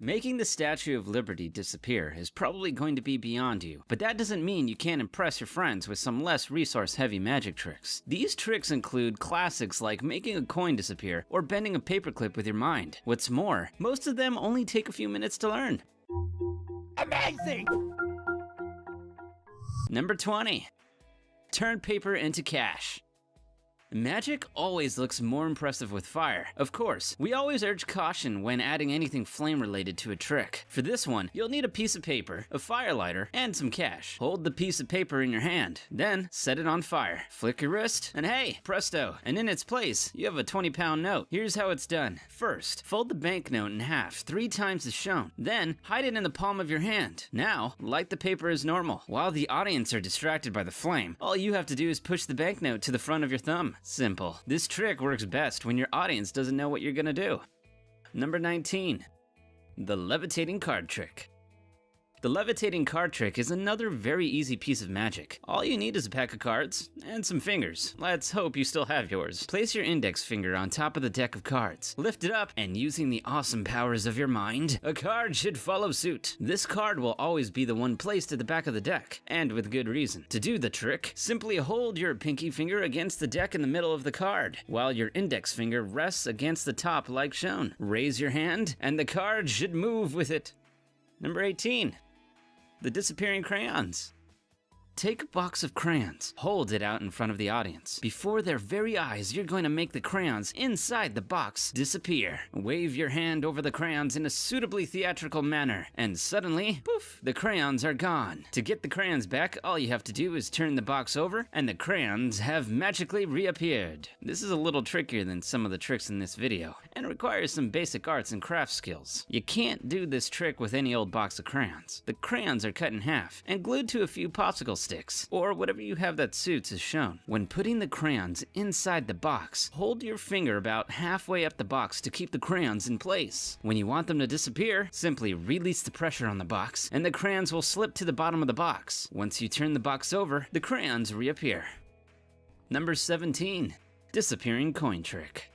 Making the Statue of Liberty disappear is probably going to be beyond you, but that doesn't mean you can't impress your friends with some less resource-heavy magic tricks. These tricks include classics like making a coin disappear or bending a paperclip with your mind. What's more, most of them only take a few minutes to learn. Amazing! Number 20. Turn paper into cash. Magic always looks more impressive with fire. Of course, we always urge caution when adding anything flame related to a trick. For this one, you'll need a piece of paper, a fire lighter, and some cash. Hold the piece of paper in your hand, then set it on fire. Flick your wrist, and hey, presto, and in its place, you have a 20-pound note. Here's how it's done. First, fold the banknote in half 3 times as shown. Then, hide it in the palm of your hand. Now, light the paper as normal. While the audience are distracted by the flame, all you have to do is push the banknote to the front of your thumb. Simple. This trick works best when your audience doesn't know what you're gonna do. Number 19. The levitating card trick. The levitating card trick is another very easy piece of magic. All you need is a pack of cards and some fingers. Let's hope you still have yours. Place your index finger on top of the deck of cards. Lift it up, and using the awesome powers of your mind, a card should follow suit. This card will always be the one placed at the back of the deck, and with good reason. To do the trick, simply hold your pinky finger against the deck in the middle of the card, while your index finger rests against the top like shown. Raise your hand, and the card should move with it. Number 18. The disappearing crayons. Take a box of crayons, hold it out in front of the audience. Before their very eyes, you're going to make the crayons inside the box disappear. Wave your hand over the crayons in a suitably theatrical manner, and suddenly, poof, the crayons are gone. To get the crayons back, all you have to do is turn the box over, and the crayons have magically reappeared. This is a little trickier than some of the tricks in this video, and requires some basic arts and crafts skills. You can't do this trick with any old box of crayons. The crayons are cut in half, and glued to a few popsicle sticks, or whatever you have that suits as shown. When putting the crayons inside the box, hold your finger about halfway up the box to keep the crayons in place. When you want them to disappear, simply release the pressure on the box, and the crayons will slip to the bottom of the box. Once you turn the box over, the crayons reappear. Number 17. Disappearing coin trick.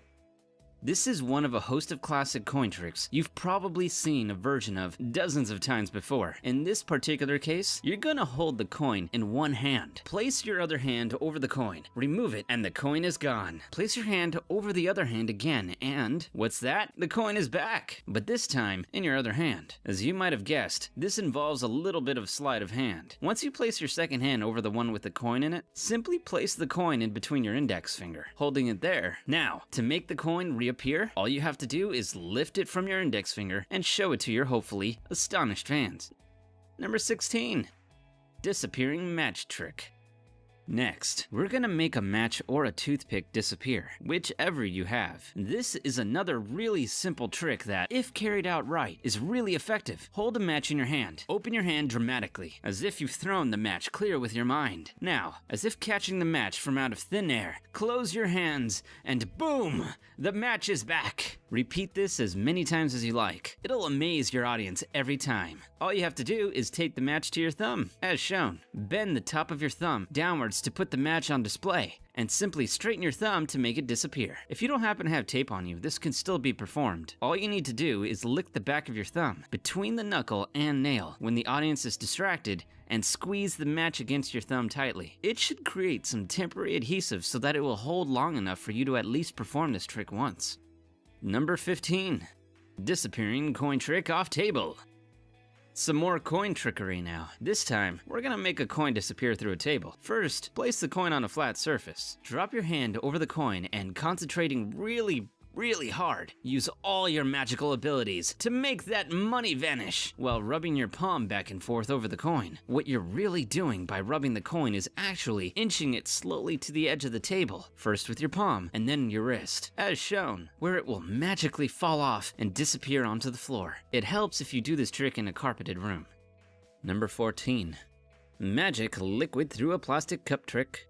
This is one of a host of classic coin tricks you've probably seen a version of dozens of times before. In this particular case, you're gonna hold the coin in one hand. Place your other hand over the coin, remove it, and the coin is gone. Place your hand over the other hand again, and what's that? The coin is back, but this time in your other hand. As you might have guessed, this involves a little bit of sleight of hand. Once you place your second hand over the one with the coin in it, simply place the coin in between your index finger, holding it there. Now, to make the coin reappear, all you have to do is lift it from your index finger and show it to your hopefully astonished fans. Number 16. Disappearing match trick. Next, we're gonna make a match or a toothpick disappear, whichever you have. This is another really simple trick that, if carried out right, is really effective. Hold a match in your hand. Open your hand dramatically, as if you've thrown the match clear with your mind. Now, as if catching the match from out of thin air, close your hands, and boom! The match is back! Repeat this as many times as you like. It'll amaze your audience every time. All you have to do is tape the match to your thumb, as shown. Bend the top of your thumb downwards to put the match on display, and simply straighten your thumb to make it disappear. If you don't happen to have tape on you, this can still be performed. All you need to do is lick the back of your thumb between the knuckle and nail when the audience is distracted, and squeeze the match against your thumb tightly. It should create some temporary adhesive so that it will hold long enough for you to at least perform this trick once. Number 15. Disappearing coin trick off table. Some more coin trickery now. This time, we're gonna make a coin disappear through a table. First, place the coin on a flat surface. Drop your hand over the coin and, concentrating really hard, use all your magical abilities to make that money vanish while rubbing your palm back and forth over the coin. What you're really doing by rubbing the coin is actually inching it slowly to the edge of the table, first with your palm and then your wrist, as shown, where it will magically fall off and disappear onto the floor. It helps if you do this trick in a carpeted room. Number 14. Magic liquid through a plastic cup trick.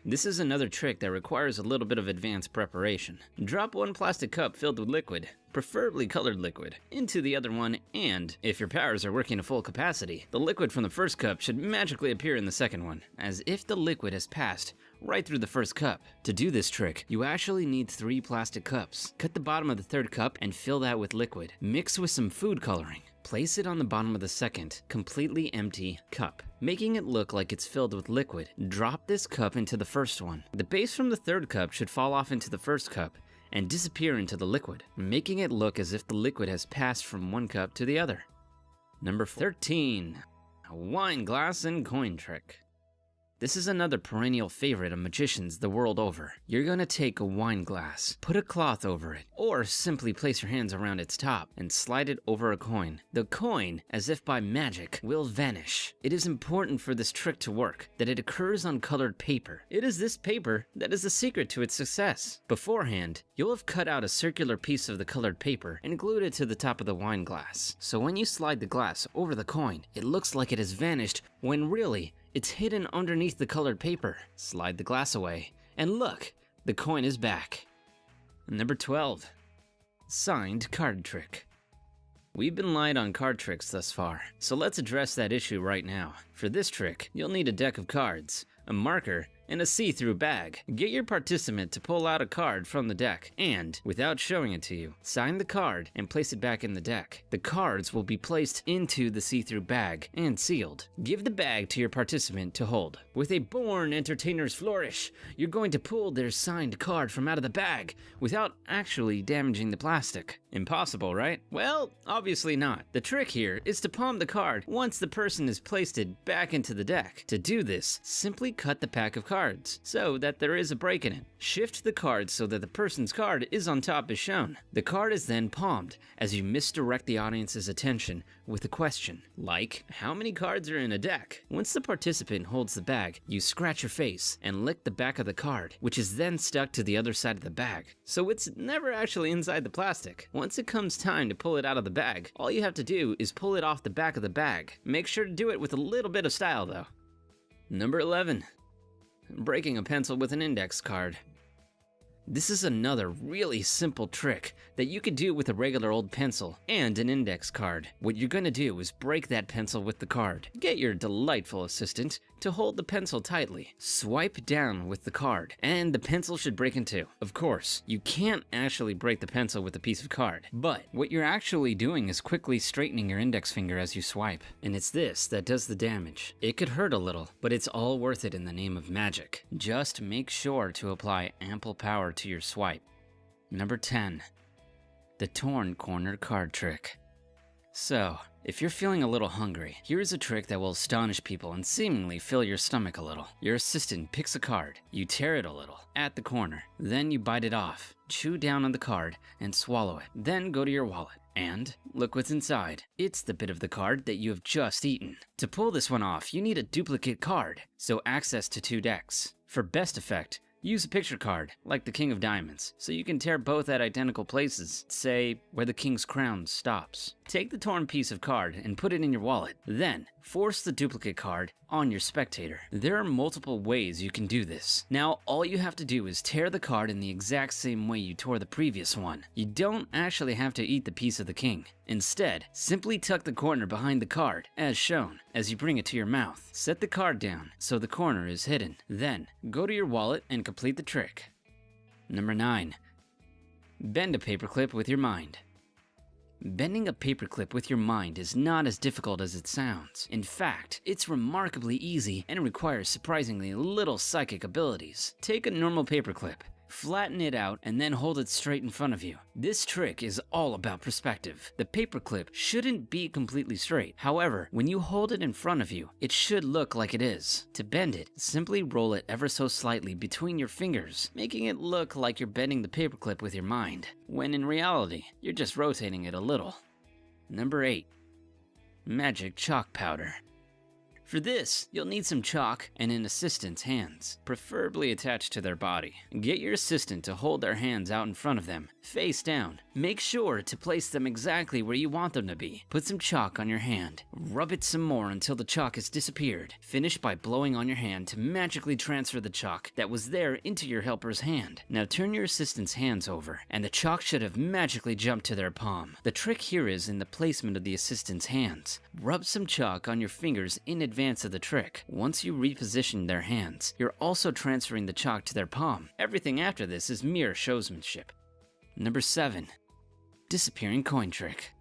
This is another trick that requires a little bit of advanced preparation. Drop one plastic cup filled with liquid, preferably colored liquid, into the other one, and if your powers are working to full capacity, the liquid from the first cup should magically appear in the second one, as if the liquid has passed right through the first cup. To do this trick, you actually need 3 plastic cups. Cut the bottom of the 3rd cup and fill that with liquid. Mix with some food coloring. Place it on the bottom of the 2nd, completely empty cup, making it look like it's filled with liquid. Drop this cup into the first one. The base from the 3rd cup should fall off into the 1st cup and disappear into the liquid, making it look as if the liquid has passed from one cup to the other. Number 13, a wine glass and coin trick. This is another perennial favorite of magicians the world over. You're gonna take a wine glass, put a cloth over it, or simply place your hands around its top and slide it over a coin. The coin, as if by magic, will vanish. It is important for this trick to work that it occurs on colored paper. It is this paper that is the secret to its success. Beforehand, you'll have cut out a circular piece of the colored paper and glued it to the top of the wine glass. So when you slide the glass over the coin, it looks like it has vanished when really, it's hidden underneath the colored paper. Slide the glass away, and look, the coin is back. Number 12, signed card trick. We've been light on card tricks thus far, so let's address that issue right now. For this trick, you'll need a deck of cards, a marker, and a see-through bag. Get your participant to pull out a card from the deck and, without showing it to you, sign the card and place it back in the deck. The cards will be placed into the see-through bag and sealed. Give the bag to your participant to hold. With a born entertainer's flourish, you're going to pull their signed card from out of the bag without actually damaging the plastic. Impossible, right? Well, obviously not. The trick here is to palm the card once the person has placed it back into the deck. To do this, simply cut the pack of cards so that there is a break in it. Shift the card so that the person's card is on top as shown. The card is then palmed as you misdirect the audience's attention with a question, like, how many cards are in a deck? Once the participant holds the bag, you scratch your face and lick the back of the card, which is then stuck to the other side of the bag. So it's never actually inside the plastic. Once it comes time to pull it out of the bag, all you have to do is pull it off the back of the bag. Make sure to do it with a little bit of style though. Number 11. Breaking a pencil with an index card. This is another really simple trick that you could do with a regular old pencil and an index card. What you're gonna do is break that pencil with the card. Get your delightful assistant to hold the pencil tightly. Swipe down with the card, and the pencil should break in two. Of course, you can't actually break the pencil with a piece of card, but what you're actually doing is quickly straightening your index finger as you swipe. And it's this that does the damage. It could hurt a little, but it's all worth it in the name of magic. Just make sure to apply ample power to your swipe. Number 10, the torn corner card trick. So, if you're feeling a little hungry, here's a trick that will astonish people and seemingly fill your stomach a little. Your assistant picks a card, you tear it a little at the corner, then you bite it off, chew down on the card, and swallow it. Then go to your wallet and look what's inside. It's the bit of the card that you have just eaten. To pull this one off, you need a duplicate card, so access to 2 decks. For best effect, use a picture card, like the King of Diamonds, so you can tear both at identical places, say where the King's crown stops. Take the torn piece of card and put it in your wallet. Then, force the duplicate card on your spectator. There are multiple ways you can do this. Now, all you have to do is tear the card in the exact same way you tore the previous one. You don't actually have to eat the piece of the king. Instead, simply tuck the corner behind the card, as shown, as you bring it to your mouth. Set the card down so the corner is hidden. Then, go to your wallet and complete the trick. Number 9. Bend a paperclip with your mind. Bending a paperclip with your mind is not as difficult as it sounds. In fact, it's remarkably easy and requires surprisingly little psychic abilities. Take a normal paperclip, flatten it out, and then hold it straight in front of you. This trick is all about perspective. The paperclip shouldn't be completely straight. However, when you hold it in front of you, it should look like it is. To bend it, simply roll it ever so slightly between your fingers, making it look like you're bending the paperclip with your mind, when in reality, you're just rotating it a little. Number 8. Magic chalk powder. For this, you'll need some chalk and an assistant's hands, preferably attached to their body. Get your assistant to hold their hands out in front of them, face down. Make sure to place them exactly where you want them to be. Put some chalk on your hand. Rub it some more until the chalk has disappeared. Finish by blowing on your hand to magically transfer the chalk that was there into your helper's hand. Now turn your assistant's hands over, and the chalk should have magically jumped to their palm. The trick here is in the placement of the assistant's hands. Rub some chalk on your fingers in advance of the trick. Once you reposition their hands, you're also transferring the chalk to their palm. Everything after this is mere showsmanship. Number 7. Disappearing coin trick.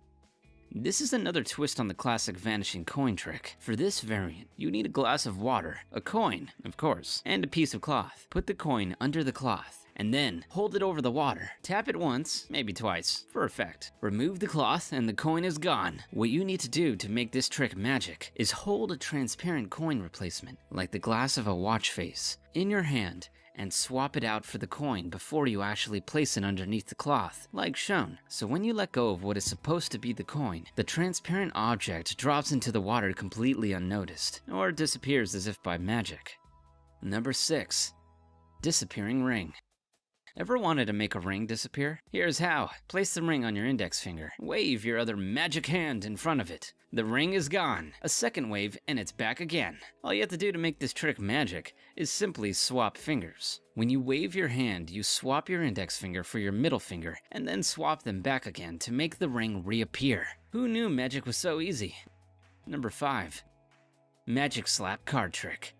This is another twist on the classic vanishing coin trick. For this variant, you need a glass of water, a coin, of course, and a piece of cloth. Put the coin under the cloth, and then hold it over the water. Tap it once, maybe twice, for effect. Remove the cloth and the coin is gone. What you need to do to make this trick magic is hold a transparent coin replacement, like the glass of a watch face, in your hand, and swap it out for the coin before you actually place it underneath the cloth, like shown. So when you let go of what is supposed to be the coin, the transparent object drops into the water completely unnoticed, or disappears as if by magic. Number 6. Disappearing ring. Ever wanted to make a ring disappear? Here's how. Place the ring on your index finger. Wave your other magic hand in front of it. The ring is gone. A second wave and it's back again. All you have to do to make this trick magic is simply swap fingers. When you wave your hand, you swap your index finger for your middle finger and then swap them back again to make the ring reappear. Who knew magic was so easy? Number 5. Magic slap card trick.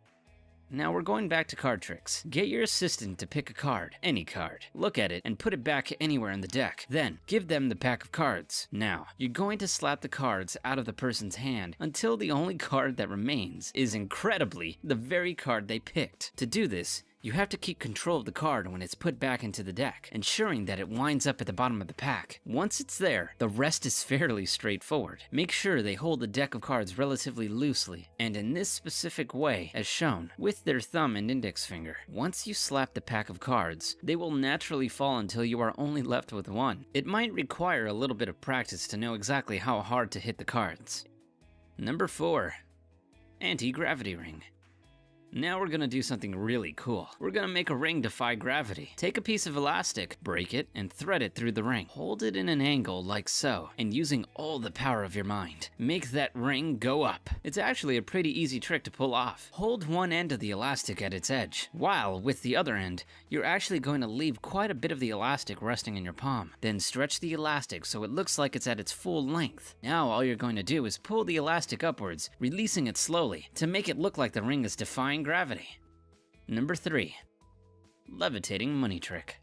Now we're going back to card tricks. Get your assistant to pick a card, any card. Look at it and put it back anywhere in the deck. Then, give them the pack of cards. Now, you're going to slap the cards out of the person's hand until the only card that remains is incredibly the very card they picked. To do this, you have to keep control of the card when it's put back into the deck, ensuring that it winds up at the bottom of the pack. Once it's there, the rest is fairly straightforward. Make sure they hold the deck of cards relatively loosely, and in this specific way, as shown, with their thumb and index finger. Once you slap the pack of cards, they will naturally fall until you are only left with one. It might require a little bit of practice to know exactly how hard to hit the cards. Number 4. Anti-gravity ring. Now we're gonna do something really cool. We're gonna make a ring defy gravity. Take a piece of elastic, break it, and thread it through the ring. Hold it in an angle like so, and using all the power of your mind, make that ring go up. It's actually a pretty easy trick to pull off. Hold one end of the elastic at its edge, while with the other end, you're actually going to leave quite a bit of the elastic resting in your palm. Then stretch the elastic so it looks like it's at its full length. Now all you're going to do is pull the elastic upwards, releasing it slowly, to make it look like the ring is defying gravity. Number 3. Levitating money trick.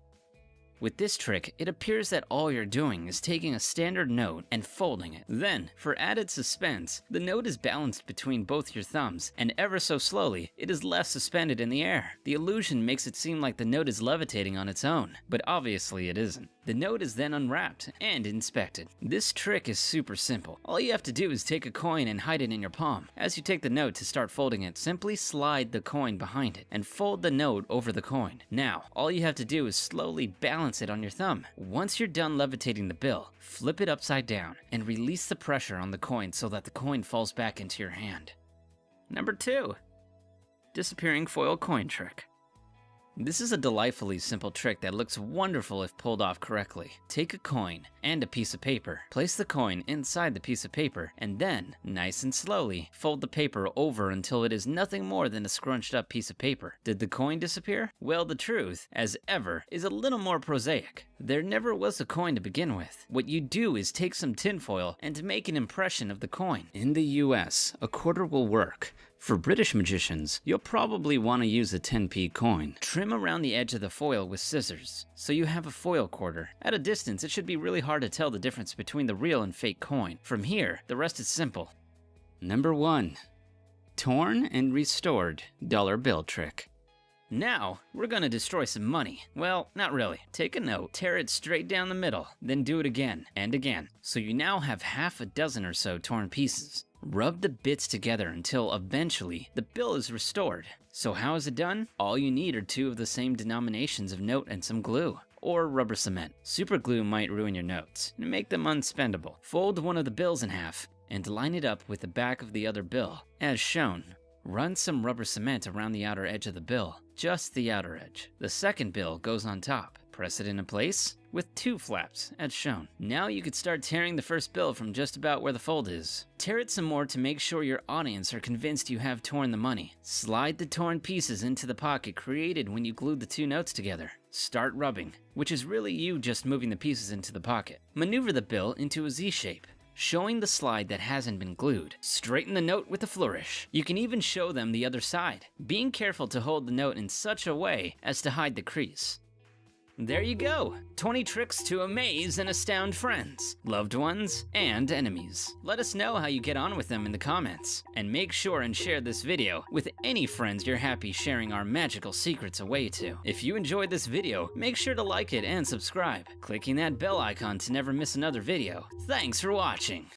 With this trick, it appears that all you're doing is taking a standard note and folding it. Then, for added suspense, the note is balanced between both your thumbs, and ever so slowly, it is left suspended in the air. The illusion makes it seem like the note is levitating on its own, but obviously it isn't. The note is then unwrapped and inspected. This trick is super simple. All you have to do is take a coin and hide it in your palm. As you take the note to start folding it, simply slide the coin behind it and fold the note over the coin. Now, all you have to do is slowly balance it on your thumb. Once you're done levitating the bill, flip it upside down and release the pressure on the coin so that the coin falls back into your hand. Number 2. Disappearing foil coin trick. This is a delightfully simple trick that looks wonderful if pulled off correctly. Take a coin and a piece of paper. Place the coin inside the piece of paper, and then, nice and slowly, fold the paper over until it is nothing more than a scrunched up piece of paper. Did the coin disappear? Well, the truth, as ever, is a little more prosaic. There never was a coin to begin with. What you do is take some tinfoil and make an impression of the coin. In the US, a quarter will work. For British magicians, you'll probably want to use a 10p coin. Trim around the edge of the foil with scissors, so you have a foil quarter. At a distance, it should be really hard to tell the difference between the real and fake coin. From here, the rest is simple. Number 1. Torn and restored dollar bill trick. Now, we're gonna destroy some money. Well, not really. Take a note, tear it straight down the middle, then do it again and again. So you now have half a dozen or so torn pieces. Rub the bits together until eventually the bill is restored. So how is it done? All you need are 2 of the same denominations of note and some glue, or rubber cement. Super glue might ruin your notes and make them unspendable. Fold one of the bills in half and line it up with the back of the other bill, as shown. Run some rubber cement around the outer edge of the bill, just the outer edge. The second bill goes on top. Press it into place with 2 flaps, as shown. Now you could start tearing the first bill from just about where the fold is. Tear it some more to make sure your audience are convinced you have torn the money. Slide the torn pieces into the pocket created when you glued the 2 notes together. Start rubbing, which is really you just moving the pieces into the pocket. Maneuver the bill into a Z shape, showing the slide that hasn't been glued. Straighten the note with a flourish. You can even show them the other side, being careful to hold the note in such a way as to hide the crease. There you go! 20 tricks to amaze and astound friends, loved ones, and enemies. Let us know how you get on with them in the comments, and make sure and share this video with any friends you're happy sharing our magical secrets away to. If you enjoyed this video, make sure to like it and subscribe, clicking that bell icon to never miss another video. Thanks for watching!